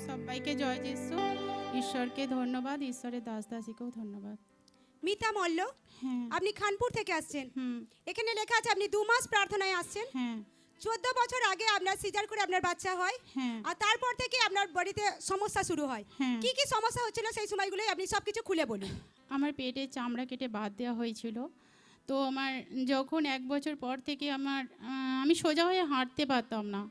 সবাইকে জয় যিশু। ঈশ্বরকে ধন্যবাদ, ঈশ্বরের দাস দাসীকেও ধন্যবাদ। মিতা মল্ল, হ্যাঁ। আপনি খানপুর থেকে আসছেন। হুম। এখানে লেখা আছে আপনি 2 মাস প্রার্থনায় আসছেন। হ্যাঁ। 14 বছর আগে আপনার সিজার করে আপনার বাচ্চা হয়। হ্যাঁ। আর তারপর থেকে আপনার বডিতে সমস্যা শুরু হয়। হ্যাঁ। কি কি সমস্যা হচ্ছিল সেই সময়গুলোই আপনি সবকিছু খুলে বলুন। আমার পেটে চামড়া কেটে বাদ দেওয়া হয়েছিল। তো আমার যখন 1 বছর পর থেকে আমি সোজা হয়ে হাঁটতে পারতাম না।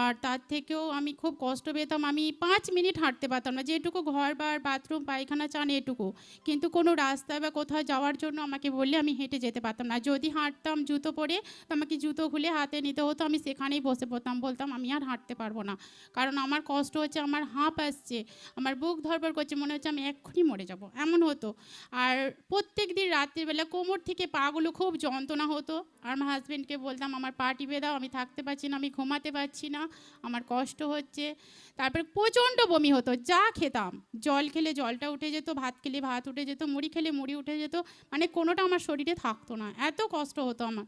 আর তার থেকেও আমি খুব কষ্ট পেতাম। আমি 5 মিনিট হাঁটতে পারতাম না, যেটুকু ঘর বাথরুম পায়খানা চান এটুকু। কিন্তু কোনো রাস্তায় বা কোথাও যাওয়ার জন্য আমাকে বললে আমি হেঁটে যেতে পারতাম না। যদি হাঁটতাম জুতো পরে, তো আমাকে জুতো খুলে হাতে নিতে হতো, আমি সেখানেই বসে পড়তাম, বলতাম আমি আর হাঁটতে পারবো না। কারণ আমার কষ্ট হচ্ছে, আমার হাঁপ আসছে, আমার বুক ধড়ফড় করছে, মনে হচ্ছে আমি এক্ষুনি মরে যাব, এমন হতো। আর প্রত্যেক দিন রাত্রিবেলা কোমর থেকে পাগুলো খুব যন্ত্রণা হতো। আর আমার হাজব্যান্ডকে বলতাম আমার পা টিপে দাও, আমি থাকতে পারছি না, আমি ঘুমাতে পারছি না, আমার কষ্ট হচ্ছে। তারপরে প্রচণ্ড বমি হতো, যা খেতাম, জল খেলে জলটা উঠে যেত, ভাত খেলে ভাত উঠে যেত, মুড়ি খেলে মুড়ি উঠে যেত, মানে কোনোটা আমার শরীরে থাকতো না, এত কষ্ট হতো আমার।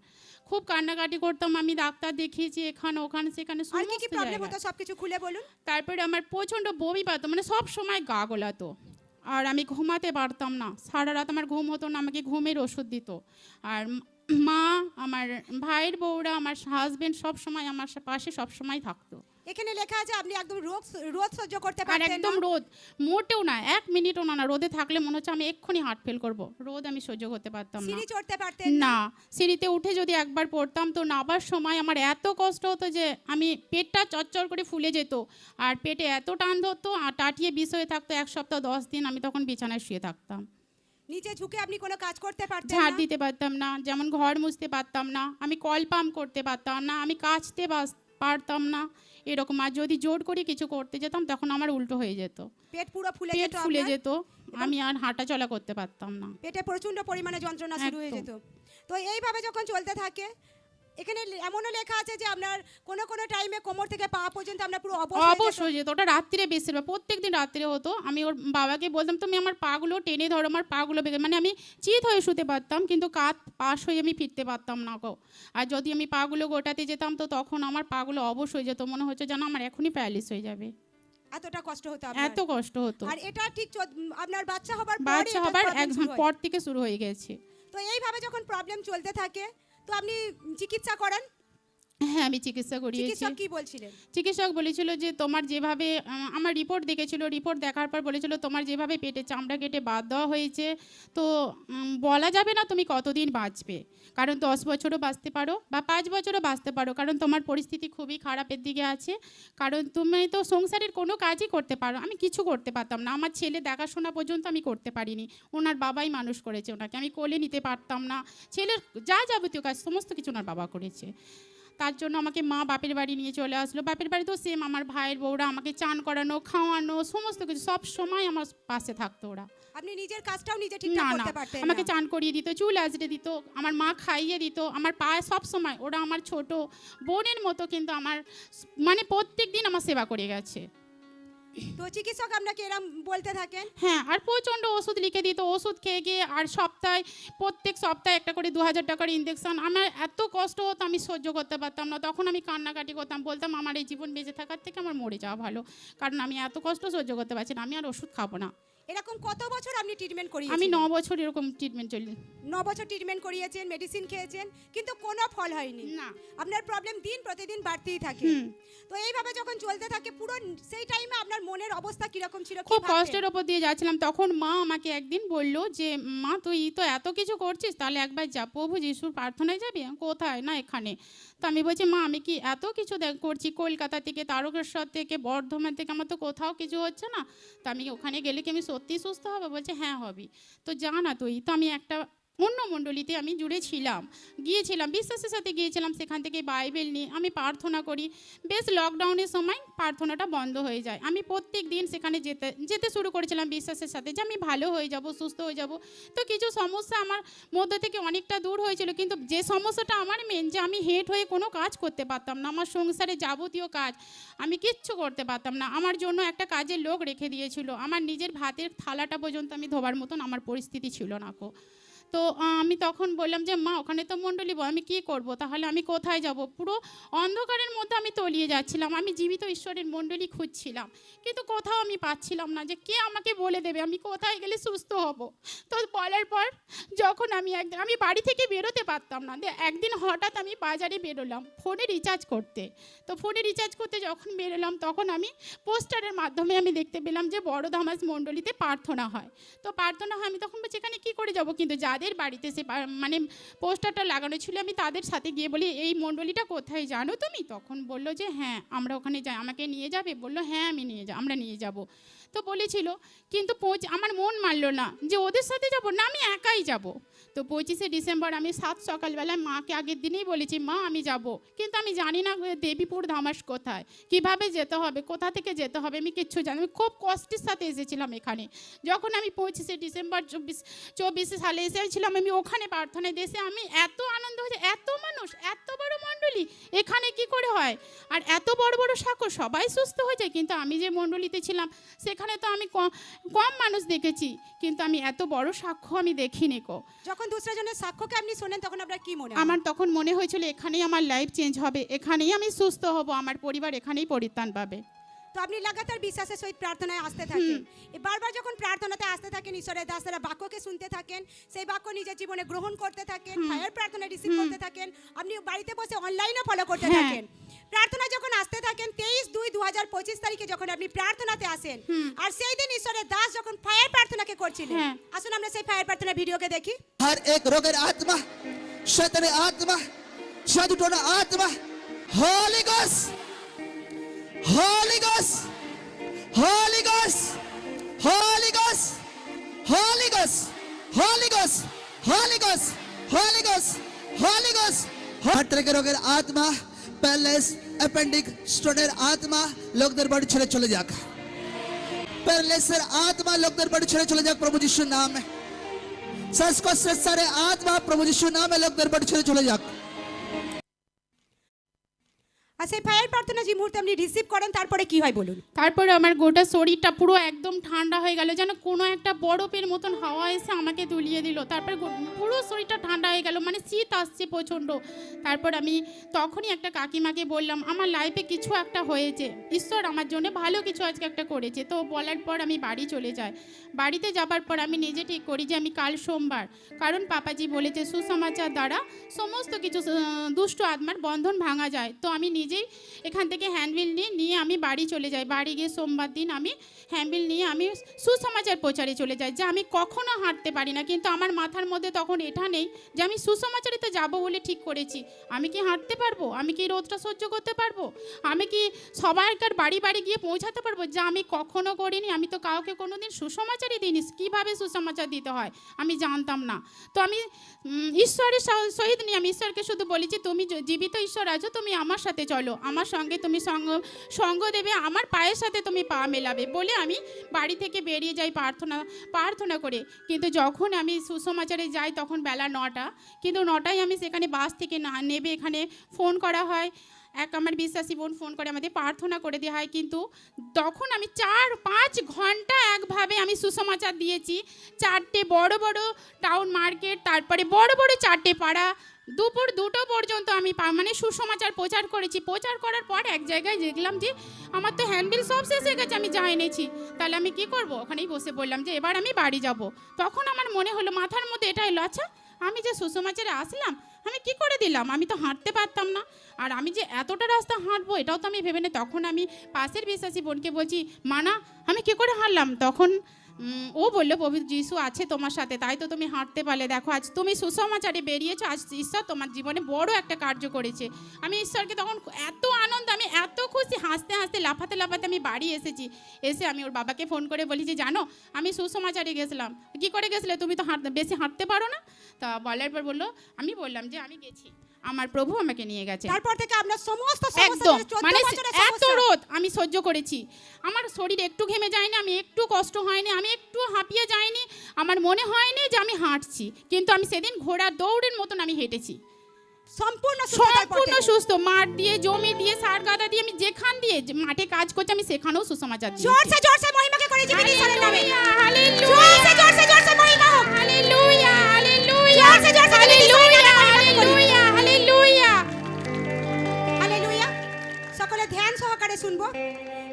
খুব কান্নাকাটি করতাম, আমি ডাক্তার দেখিয়েছি এখানে ওখানে সেখানে আর কি কি সমস্ত প্রবলেম জায়গায়। হতো সবকিছু খুলে বলুন। তারপরে আমার প্রচণ্ড বমি পাতো, মানে সব সময় গা গোলাতো। আর আমি ঘুমাতে পারতাম না, সারা রাত আমার ঘুম হতো না, আমাকে ঘুমের ওষুধ দিত। আর মা, আমার ভাইয়ের বউরা, আমার হাজবেন্ড সব সময় আমার পাশে সব সময় থাকতো। এখানে লেখা আছে আপনি একদম রোদ সহ্য করতে আর পারতেন একদম না। রোদ, মোটেও না, 1 মিনিটও না, রোদে থাকলে মনে হচ্ছে আমি এক্ষুনি হার্ট ফেল করবো। রোদ আমি সহ্য করতে পারতাম না। সিঁড়ি চড়তে পারতেন না। না, সিঁড়িতে উঠে যদি একবার পড়তাম তো নাবার সময় আমার এত কষ্ট হতো যে আমি পেটটা চচ্চর করে ফুলে যেত। আর পেটে এত টান ধরতো আর টাটিয়ে বিষ হয়ে থাকতো 1 সপ্তাহ 10 দিন, আমি তখন বিছানায় শুয়ে থাকতাম। নিচে ঝুঁকে আপনি কোনো কাজ করতে পারতেন ঝাড় না। দিতে পারতাম না, যেমন ঘর মুছতে পারতাম না, আমি কল পাম্প করতে পারতাম না, আমি কাচতে পারতাম না, এরকম। আর যদি জোর করে কিছু করতে যেতাম তখন আমার উল্টো হয়ে যেত, পেট পুরো ফুলে পেট যেত ফুলে আপনার। যেত, আমি আর হাঁটা চলা করতে পারতাম না। পেটে প্রচন্ড পরিমাণে যন্ত্রণা শুরু হয়ে যেত। তো এইভাবে যখন চলতে থাকে, এখানে এমনও লেখা আছে যে আপনার কোনো কোনো টাইমে কোমর থেকে পা পর্যন্ত আপনার পুরো অবশ্যই যেত, ওটা রাত্রিরে বেশিরভাগ, প্রত্যেক দিন রাত্রে হতো। আমি ওর বাবাকে বলতাম তুমি আমার পাগুলো টেনে ধরো, আমার পাগুলো বেগে, মানে আমি চিত হয়ে শুতে পারতাম কিন্তু কাত পাশ হয়ে আমি ফিরতে পারতাম না গো। আর যদি আমি পাগুলো গোটাতে যেতাম তো তখন আমার পাগুলো অবশ হয়ে যেত, মনে হচ্ছে যেন আমার এখনই প্যারালিস হয়ে যাবে, এতটা কষ্ট হতো আপনার। এত কষ্ট হতো। আর এটা ঠিক আপনার বাচ্চা হবার পরে বাচ্চা হবার problem শুরু হয়। পর থেকে শুরু হয়ে গেছে। তো এইভাবে যখন প্রবলেম চলতে থাকে তো আপনি চিকিৎসা করেন। হ্যাঁ, আমি চিকিৎসা করিয়েছি। চিকিৎসক কি বলছিলেন? চিকিৎসক বলেছিল যে তোমার যেভাবে আমার রিপোর্ট দেখেছিল, রিপোর্ট দেখার পর বলেছিল তোমার যেভাবে পেটে চামড়া কেটে বাদ দেওয়া হয়েছে তো বলা যাবে না তুমি কতদিন বাঁচবে, কারণ 10 বছরও বাঁচতে পারো বা 5 বছরও বাঁচতে পারো, কারণ তোমার পরিস্থিতি খুবই খারাপের দিকে আছে, কারণ তুমি তো সংসারের কোনো কাজই করতে পারো। আমি কিছু করতে পারতাম না, আমার ছেলে দেখাশোনা পর্যন্ত আমি করতে পারিনি, ওনার বাবাই মানুষ করেছে ওনাকে, আমি কোলে নিতে পারতাম না, ছেলের যা যাবতীয় কাজ সমস্ত কিছু ওনার বাবা করেছে। তার জন্য আমাকে মা বাপের বাড়ি নিয়ে চলে আসলো। বাপের বাড়ি তো সেম, আমার ভাইয়ের বউরা আমাকে চান করানো খাওয়ানো সমস্ত কিছু সব সময় আমার পাশে থাকতো ওরা। আপনি নিজের কাজটাও নিজে না ঠিকঠাক না, করতে পারতেন আমাকে না। চান করিয়ে দিত, চুল আঁচড়ে দিত, আমার মা খাইয়ে দিত, আমার পায়ে সব সময় ওরা আমার ছোট বোনের মতো, কিন্তু আমার মানে প্রত্যেক দিন আমার সেবা করে গেছে। তো চিকিৎসক আপনাকে এরকম বলতে থাকেন। হ্যাঁ, আর প্রচণ্ড ওষুধ লিখে দিত, ওষুধ খেয়ে গিয়ে আর প্রত্যেক সপ্তাহে একটা করে 2000 টাকার ইঞ্জেকশন। আমার এত কষ্ট হতো আমি সহ্য করতে পারতাম না, তখন আমি কান্নাকাটি করতাম, বলতাম আমার এই জীবন বেঁচে থাকার থেকে আমার মরে যাওয়া ভালো, কারণ আমি এত কষ্ট সহ্য করতে পারছি না, আমি আর ওষুধ খাবো না। এরকম কত বছর আপনি ট্রিটমেন্ট আমি করিয়েছেন? 9 বছর এরকম ট্রিটমেন্ট চলি। 9 বছর ট্রিটমেন্ট করিয়েছেন, মেডিসিন খেয়েছেন, কিন্তু কোনো ফল হয়নি। না। আপনার প্রবলেম দিন প্রতিদিন বাড়তেই থাকে। তো এইভাবে যখন চলতে থাকে পুরো সেই টাইমে আপনার মনের অবস্থা কিরকম ছিল? খুব কষ্টের ওপর দিয়ে যাচ্ছিলাম। তখন মা আমাকে একদিন বলল যে মা তুই তো এত কিছু করছিস, তাহলে একবার যা প্রভু যিশুর প্রার্থনায় যাবি। কোথায়? না এখানে। তো আমি বলছি মা আমি কি এত কিছু করছি, কলকাতা থেকে, তারকেশ্বর থেকে, বর্ধমান থেকে, আমার তো কোথাও কিছু হচ্ছে না, তো আমি ওখানে গেলে কি আমি সত্যিই সুস্থ হবো? বলছে হ্যাঁ হবি, তো যা না তুই। তো আমি একটা অন্য মণ্ডলীতে আমি গিয়েছিলাম, বিশ্বাসের সাথে গিয়েছিলাম, সেখান থেকে বাইবেল নিয়ে আমি প্রার্থনা করি। বেশ লকডাউনের সময় প্রার্থনাটা বন্ধ হয়ে যায়, আমি প্রত্যেক দিন সেখানে যেতে শুরু করেছিলাম বিশ্বাসের সাথে যে আমি ভালো হয়ে যাব, সুস্থ হয়ে যাব। তো কিছু সমস্যা আমার মধ্যে থেকে অনেকটা দূর হয়েছিল, কিন্তু যে সমস্যাটা আমার মেন, যে আমি হেড হয়ে কোনো কাজ করতে পারতাম না, আমার সংসারে যাবতীয় কাজ আমি কিচ্ছু করতে পারতাম না। আমার জন্য একটা কাজের লোক রেখে দিয়েছিল, আমার নিজের ভাতের থালাটা পর্যন্ত আমি ধোবার মতন আমার পরিস্থিতি ছিল না কো। তো আমি তখন বললাম যে মা ওখানে তো মণ্ডলী আমি কি করব, তাহলে আমি কোথায় যাব? পুরো অন্ধকারের মধ্যে আমি তলিয়ে যাচ্ছিলাম, আমি জীবিত ঈশ্বরের মণ্ডলী খুঁজছিলাম, কিন্তু কোথাও আমি পাচ্ছিলাম না যে কে আমাকে বলে দেবে আমি কোথায় গেলে সুস্থ হব। তো বলার পর যখন আমি বাড়ি থেকে বেরোতে পারতাম না, একদিন হঠাৎ আমি বাজারে বেরোলাম ফোনে রিচার্জ করতে। তো ফোনে রিচার্জ করতে যখন বেরোলাম তখন আমি পোস্টারের মাধ্যমে আমি দেখতে পেলাম যে বড় ধামাস মণ্ডলীতে প্রার্থনা হয়। তো প্রার্থনা হয়, আমি তখন বলছি এখানে কী করে যাব, কিন্তু যাদের বাড়িতে সে মানে পোস্টারটা লাগানো ছিল আমি তাদের সাথে গিয়ে বলি এই মণ্ডলীটা কোথায় জানো তুমি? তখন বললো যে হ্যাঁ আমরা ওখানে যাই, আমাকে নিয়ে যাবে? বললো হ্যাঁ আমরা নিয়ে যাব। তো বলেছিল, কিন্তু আমার মন মানলো না যে ওদের সাথে যাব না, আমি একাই যাব। তো 25শে ডিসেম্বর আমি 7 সকালবেলায় মাকে আগের দিনেই বলেছি মা আমি যাব, কিন্তু আমি জানি না দেবীপুর ধামাস কোথায়, কিভাবে যেতে হবে, কোথা থেকে যেতে হবে, আমি কিচ্ছু জানি। আমি খুব কষ্টের সাথে এসেছিলাম এখানে। যখন আমি 25শে ডিসেম্বর 24 সালে এসেছিলাম, আমি ওখানে প্রার্থনায় দেশে আমি এত আনন্দ হয়েছে, এত মানুষ, এত বড় মণ্ডলী, এখানে কি করে হয়, আর এত বড় বড় সাক্ষ্য, সবাই সুস্থ হয়ে যায়। কিন্তু আমি যে মণ্ডলীতে ছিলাম সেখানে তো আমি কম মানুষ দেখেছি, কিন্তু আমি এত বড় সাক্ষ্য আমি দেখিনি কো। যখন দুসরা জনের সাক্ষ্যকে আপনি শোনেন তখন আপনার কি মনে হয়? আমার তখন মনে হয়েছিল এখানেই আমার লাইফ চেঞ্জ হবে, এখানেই আমি সুস্থ হব, আমার পরিবার এখানেই পরিত্রাণ পাবে। তো আপনি লাগাতার বিশ্বাসের সহিত প্রার্থনায় আসতে থাকেন, বারবার যখন প্রার্থনাতে আসতে থাকেন, ঈশ্বরের দাসেরা বাক্যকে শুনতে থাকেন, সেই বাক্য নিজের জীবনে গ্রহণ করতে থাকেন, ফায়ার প্রার্থনা রিসিভ করতে থাকেন, আপনি বাড়িতে বসে অনলাইনে ফলো করতে থাকেন। প্রার্থনা যখন আসতে থাকেন 23/2/2025 তারিখে যখন আপনি প্রার্থনাতে আসেন, আর সেই দিন ঈশ্বরের দাস যখন ফায়ার প্রার্থনাকে করছিলেন, আসুন আমরা সেই ফায়ার প্রার্থনা ভিডিওকে দেখি। हर एक रोगर आत्मा, शैतानी आत्मा, जादू टोना आत्मा, holy ghost, holy ghost, holy ghost, holy ghost, holy ghost, holy ghost, holy ghost, holy ghost, holy ghost. हर तरह के रोगेर आत्मा, पैलेस, अपेंडिक, स्टोनेर आत्मा लोकদের বাড়ি ছেড়ে চলে যাক। पैलेसের आत्मा लोकদের বাড়ি ছেড়ে চলে যাক প্রভু যিশুর নামে। সারে আত্মা প্রভু যিশুর নামে লোকদের বাড়ি ছেড়ে চলে যাক। আর সেই ফায়ার প্রার্থনা যে মুহূর্তে আপনি রিসিভ করেন তারপরে কি হয় বলুন? তারপরে আমার গোটা শরীরটা পুরো একদম ঠান্ডা হয়ে গেল, যেন কোনো একটা বরফের মতন হাওয়া এসে আমাকে দুলিয়ে দিল। তারপরে পুরো শরীরটা ঠান্ডা হয়ে গেল, মানে শীত আসছে প্রচণ্ড। তারপর আমি তখনই একটা কাকিমাকে বললাম আমার লাইফে কিছু একটা হয়েছে, ঈশ্বর আমার জন্য ভালো কিছু আজকে একটা করেছে। তো বলার পর আমি বাড়ি চলে যাই। বাড়িতে যাবার পর আমি নিজে ঠিক করি যে আমি কাল সোমবার, কারণ পাপাজি বলেছে সুসমাচার দ্বারা সমস্ত কিছু দুষ্ট আত্মার বন্ধন ভাঙা যায়। তো আমি নিজেই এখান থেকে হ্যান্ডবিল নিয়ে আমি বাড়ি চলে যাই। বাড়ি গিয়ে সোমবার দিন আমি হ্যান্ডবিল নিয়ে আমি সুসমাচার প্রচারে চলে যাই, যে আমি কখনো হাঁটতে পারি না, কিন্তু আমার মাথার মধ্যে তখন এটা নেই যে আমি সুসমাচারে তো যাবো বলে ঠিক করেছি, আমি কি হাঁটতে পারবো, আমি কি রোদটা সহ্য করতে পারবো, আমি কি সবাইকার বাড়ি বাড়ি গিয়ে পৌঁছাতে পারবো, যা আমি কখনো করিনি। আমি তো কাউকে কোনোদিন সুসমাচারই দিইনি, কীভাবে সুসমাচার দিতে হয় আমি জানতাম না। তো আমি ঈশ্বরের সহিত নিয়ে আমি ঈশ্বরকে শুধু বলেছি তুমি জীবিত ঈশ্বর আছো, তুমি আমার সাথে চলো, আমার সঙ্গে তুমি সঙ্গ দেবে, আমার পায়ের সাথে তুমি পা মেলাবে বলে আমি বাড়ি থেকে বেরিয়ে যাই প্রার্থনা করে। কিন্তু যখন আমি সুসমাচারে যাই তখন বেলা 9টা, কিন্তু 9টায় আমি সেখানে বাস থেকে নেবে এখানে ফোন করা হয়, এক আমার বিশ্বাসী বোন ফোন করে আমাদের প্রার্থনা করে দেওয়া হয়। কিন্তু তখন আমি 4-5 ঘন্টা একভাবে আমি সুসমাচার দিয়েছি, 4টে বড় বড় টাউন মার্কেট, তারপরে বড় বড় 4টে পাড়া, দুপুর 2টো পর্যন্ত আমি মানে সুসমাচার প্রচার করেছি। প্রচার করার পর এক জায়গায় দেখলাম যে আমার তো হ্যান্ডবিল সব শেষ হয়ে গেছে, আমি যা এনেছি, তাহলে আমি কি করব? ওখানেই বসে বললাম যে এবার আমি বাড়ি যাব। তখন আমার মনে হলো, মাথার মধ্যে এটা এলো, আচ্ছা আমি যে সুসমাচারে আসলাম আমি কি করে দিলাম, আমি তো হাঁটতে পারতাম না, আর আমি যে এতটা রাস্তা হাঁটবো এটাও তো আমি ভেবে নিই। তখন আমি পাশের বিশ্বাসী বোনকে বলছি মানা আমি কি করে হাঁটলাম? তখন ও বললো প্রভু যিশু আছে তোমার সাথে, তাই তো তুমি হাঁটতে পারলে, দেখো আজ তুমি সুসমাচারে বেরিয়েছো, আজ ঈশ্বর তোমার জীবনে বড় একটা কার্য করেছে। আমি ঈশ্বরকে তখন এত আনন্দ, আমি এত খুশি, হাসতে হাসতে লাফাতে লাফাতে আমি বাড়ি এসেছি। এসে আমি ওর বাবাকে ফোন করে বলি যে জানো আমি সুসমাচারে গেছিলাম। কি করে গেছিলে, তুমি তো বেশি হাঁটতে পারো না? তা বলার পর বললো, আমি বললাম যে আমি গেছি, আমার প্রভু আমাকে নিয়ে গেছে। তারপর থেকে আপনার সমস্ত একদম মানে এত রোদ আমি সহ্য করেছি, আমার শরীর একটু ঘেমে যায়নি, আমি একটু কষ্ট হয়নি, আমি একটু হাঁপিয়ে যাইনি, আমার মনে হয়নি যে আমি হাঁটছি, কিন্তু আমি সেদিন ঘোড়ার দৌড়ের মতন আমি হেঁটেছি, সম্পূর্ণ সুস্থ। মাঠ দিয়ে, জমি দিয়ে, সার গাদা দিয়ে, আমি যেখান দিয়ে মাঠে কাজ করছি আমি সেখানেও সুসমাচার দিই। জোরসে জোরসে মহিমাকে করে জীবিত ঈশ্বরের নামে হালেলুয়া, জোরসে জোরসে মহিমা হোক, হালেলুয়া, হালেলুয়া। সবাই শুনবো।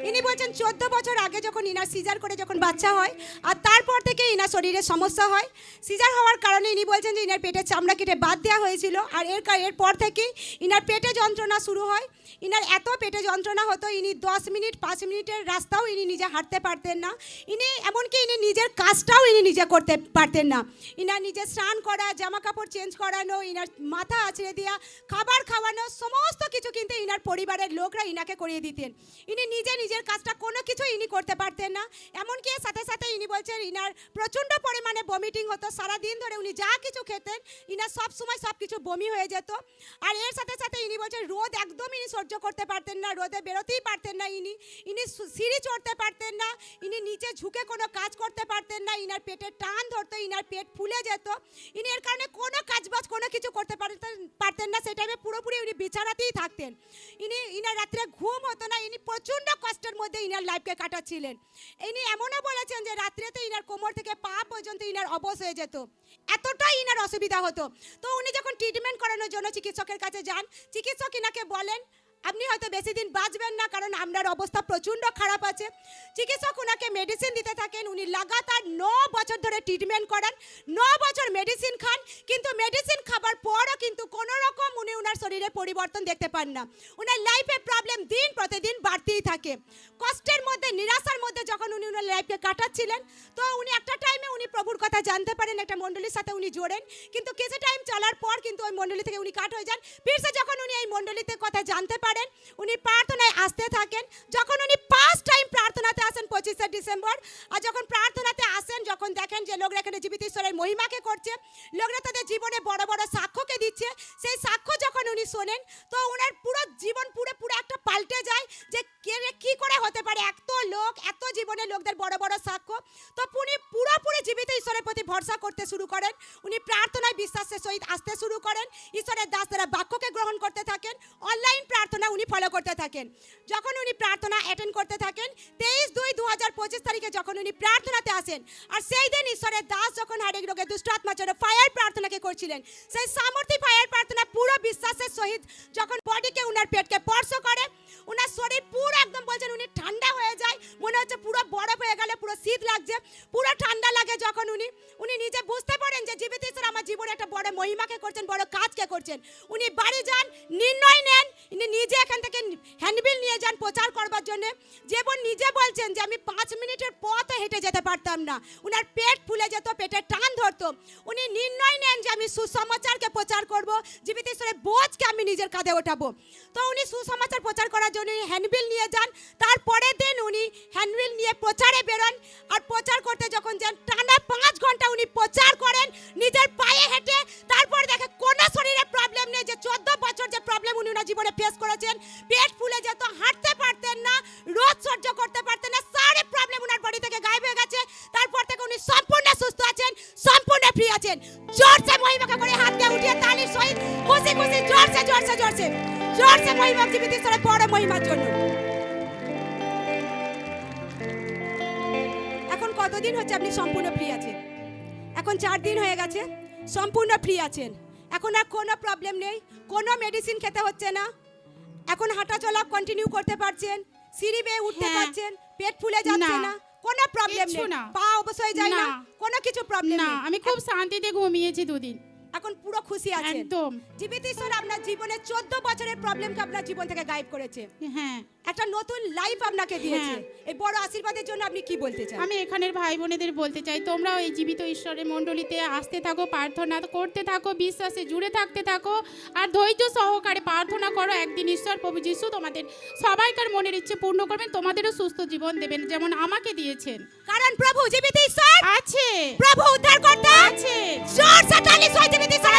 ইনি বলছেন 14 বছর আগে যখন ইনার সিজার করে যখন বাচ্চা হয় আর তারপর থেকে ইনার শরীরে সমস্যা হয়। সিজার হওয়ার কারণে ইনি বলছেন যে ইনার পেটের চামড়া কেটে বাদ দেওয়া হয়েছিল আর এরপর থেকেই ইনার পেটে যন্ত্রণা শুরু হয়। ইনার এত পেটে যন্ত্রণা হতো ইনি 10 মিনিট 5 মিনিটের রাস্তাও ইনি নিজে হাঁটতে পারতেন না। ইনি এমনকি ইনি নিজের কাজটাও ইনি নিজে করতে পারতেন না। ইনার নিজে স্নান করা, জামা কাপড় চেঞ্জ করানো, ইনার মাথা আঁচড়ে দেওয়া, খাবার খাওয়ানো, সমস্ত কিছু কিন্তু ইনার পরিবারের লোকরা ইনাকে করিয়ে দিতেন। ইনি নিজের কাজটা কোনো কিছু ইনি করতে পারতেন না। এমনকি এর সাথে সাথে ইনি বলছেন ইনার প্রচণ্ড পরিমাণে বমিটিং হতো। সারাদিন ধরে উনি যা কিছু খেতেন ইনার সব সময় সব কিছু বমি হয়ে যেত। আর এর সাথে সাথে ইনি বলছেন রোদ একদম ইনি সহ্য করতে পারতেন না, রোদে বেরোতেই পারতেন না। ইনি সিঁড়ি চড়তে পারতেন না, ইনি নিচে ঝুঁকে কোনো কাজ করতে পারতেন না। ইনার পেটে টান ধরতো, ইনার পেট ফুলে যেত। ইনি এর কারণে কোনো কাজবাজ কোনো কিছু করতে পারতেন না। সেই টাইমে পুরোপুরি উনি বিছানাতেই থাকতেন। ইনার রাত্রে ঘুম হতো না। ইনি প্রচণ্ড কষ্টের মধ্যে ইনার লাইফকে কাটাচ্ছিলেন। ইনি এমনও বলেছেন যে রাত্রেতে ইনার কোমর থেকে পা পর্যন্ত ইনার অবশ হয়ে যেত, এতটাই ইনার অসুবিধা হতো। তো উনি যখন ট্রিটমেন্ট করানোর জন্য চিকিৎসকের কাছে যান, চিকিৎসক ইনাকে বলেন আপনি হয়তো বেশি দিন বাঁচবেন না, কারণ আপনার অবস্থা প্রচণ্ড খারাপ আছে। চিকিৎসক ওনাকে মেডিসিন দিতে থাকেন। উনি লাগাতার 9 বছর ধরে ট্রিটমেন্ট করান, 9 বছর মেডিসিন খান, কিন্তু মেডিসিন খাবার পরও কিন্তু কোনো রকম উনি ওনার শরীরে পরিবর্তন দেখতে পান না। ওনার লাইফে প্রবলেম দিন প্রতিদিন বাড়তেই থাকে। কষ্টের মধ্যে, নিরাশার মধ্যে যখন উনি ওনার লাইফকে কাটাচ্ছিলেন, তো উনি একটা টাইমে উনি প্রভুর কথা জানতে পারেন, একটা মণ্ডলীর সাথে উনি জোড়েন। কিন্তু কিছু টাইম চলার পর কিন্তু ওই মণ্ডলী থেকে উনি কাট হয়ে যান। ফিরসে যখন উনি এই মণ্ডলীতে কথা জানতে পারেন, উনি প্রার্থনায় আসতে থাকেন। যখন উনি ফার্স্ট টাইম প্রার্থনাতে আসেন 25শে ডিসেম্বর, আর যখন প্রার্থনাতে আসেন, যখন দেখেন যে লোকরা এখানে জীবিত ঈশ্বরের মহিমাকে করছে, লোকরা তাদের জীবনে বড় বড় সাক্ষ্যকে দিচ্ছে, সেই সাক্ষ্য যখন উনি শোনেন, তো ওনার পুরো জীবন পুরো একটা পাল্টে যায় যে কি করে হতে পারে এত লোক, এত জীবনে লোকদের বড় বড় সাক্ষ্য। তো উনি পুরোপুরি জীবিত ঈশ্বরের প্রতি ভরসা করতে শুরু করেন। উনি প্রার্থনায় বিশ্বাসের সহিত আসতে শুরু করেন। ঈশ্বরের দাসরা বাক্যকে গ্রহণ করতে থাকেন। অনলাইন প্রার্থনা উনি ফলো করতে থাকেন। যখন উনি প্রার্থনা অ্যাটেন্ড করতে থাকেন, 23/2/2025 তারিখে যখন উনি প্রার্থনাতে আসেন, আর সেই দিন ঈশ্বরের দাস যখন হাড়েক রোগে দুষ্ট আত্মা জন্য ফায়ার প্রার্থনাকে করছিলেন, সেই সামর্থ্য ফায়ার প্রার্থনা পুরো বিশ্বাসের সহিত যখন বডিকে উনার পেটকে স্পর্শ করে, উনার শরীর পুরো একদম বলছেন উনি ঠান্ডা হয়ে যায়, মনে হচ্ছে পুরো বরফ হয়ে গেলে, পুরো শীত লাগছে, পুরো ঠান্ডা লাগে। যখন উনি নিজে বুঝতে পারেন যে জীবিত ঈশ্বর আমার জীবনে একটা বড় মহিমাকে করছেন, বড় কাজকে করছেন, উনি বাড়ি যান, নির্ণয় নেন, ইনি নিজে এখান থেকে হ্যান্ডবিল নিয়ে যান প্রচার করবার জন্য। যেমন নিজে বলছেন যে আমি 5 মিনিটের পথও হেঁটে যেতে পারতাম না, উনার পেট ফুলে যেত, পেটে টান ধরতো। উনি নির্ণয় নেন যে আমি সুসমাচারকে প্রচার করব, জীবিত ঈশ্বরের বোঝকে আমি নিজের কাঁধে ওঠাবো। তো উনি সুসমাচার প্রচার করার জন্য হ্যান্ডবিল নিয়ে যান। তারপরের দিন উনি হ্যান্ডবিল নিয়ে প্রচারে বেরোন, আর প্রচার করতে যখন যান টানা 5 ঘন্টা উনি প্রচার করেন নিজের পায়ে হেঁটে। তারপর দেখে কোনো শরীরে প্রবলেম নেই, যে 14 বছর যে প্রবলেম উনি ওনার জীবনে ফেস করেছেন, পেট ফুলে যেত, হাঁটতে পারতেন না, রোদ সহ্য করতে পারতেন না, সারে প্রবলেম ওনার বডি থেকে গায়েব হয়ে গেছে। তারপর থেকে উনি সম্পূর্ণ সুস্থ আছেন, সম্পূর্ণ ফ্রি আছেন। জোরসে মহিমাকে করে হাতকে উঠিয়ে তালির সহিত খুশি খুশি জোরসে জোরসে জোরসে জোরসে মহিমা জীবিত ঈশ্বরের বড় মহিমার জন্য। এখন কতদিন হচ্ছে আপনি সম্পূর্ণ ফ্রি আছেন? এখন 4 দিন হয়ে গেছে, সম্পূর্ণ ফ্রি আছেন। এখন আর কোনো প্রবলেম নেই, কোনো মেডিসিন খেতে হচ্ছে না। এখন হাঁটা চলা কন্টিনিউ করতে পারছেন, সিঁড়ি বেয়ে উঠতে পারছেন, পেট ফুলে যাচ্ছে না, কোনো প্রবলেম নেই, পা অবশ্যই যায় না, কোনো কিছু প্রবলেম না। নেই। আমি খুব শান্তিতে ঘুমিয়েছি 2 দিন, এখন পুরো খুশি আছেন একদম। জীবিত ঈশ্বর আপনার জীবনে 14 বছরের প্রবলেমকে আপনার জীবন থেকে গায়েব করেছে। হ্যাঁ, একটা নতুন লাইফ আপনাকে দিয়েছে। এই বড় আশীর্বাদের জন্য আপনি কি বলতে চান? আমি এখানের ভাই বোনেদের বলতে চাই, তোমরাও এই জীবিত ঈশ্বরের মণ্ডলীতে আসতে থাকো, প্রার্থনা করতে থাকো, বিশ্বাসে জুড়ে থাকতে থাকো, আর ধৈর্য সহকারে প্রার্থনা করো। একদিন ঈশ্বর প্রভু যিশু তোমাদের সবাইকার মনের ইচ্ছে পূর্ণ করবেন, তোমাদেরও সুস্থ জীবন দেবেন যেমন আমাকে দিয়েছেন। কারণ প্রভু জীবিত ঈশ্বর আছে, প্রভু উদ্ধারকর্তা আছে। জোরসে তালি সহিত জীবিত ঈশ্বর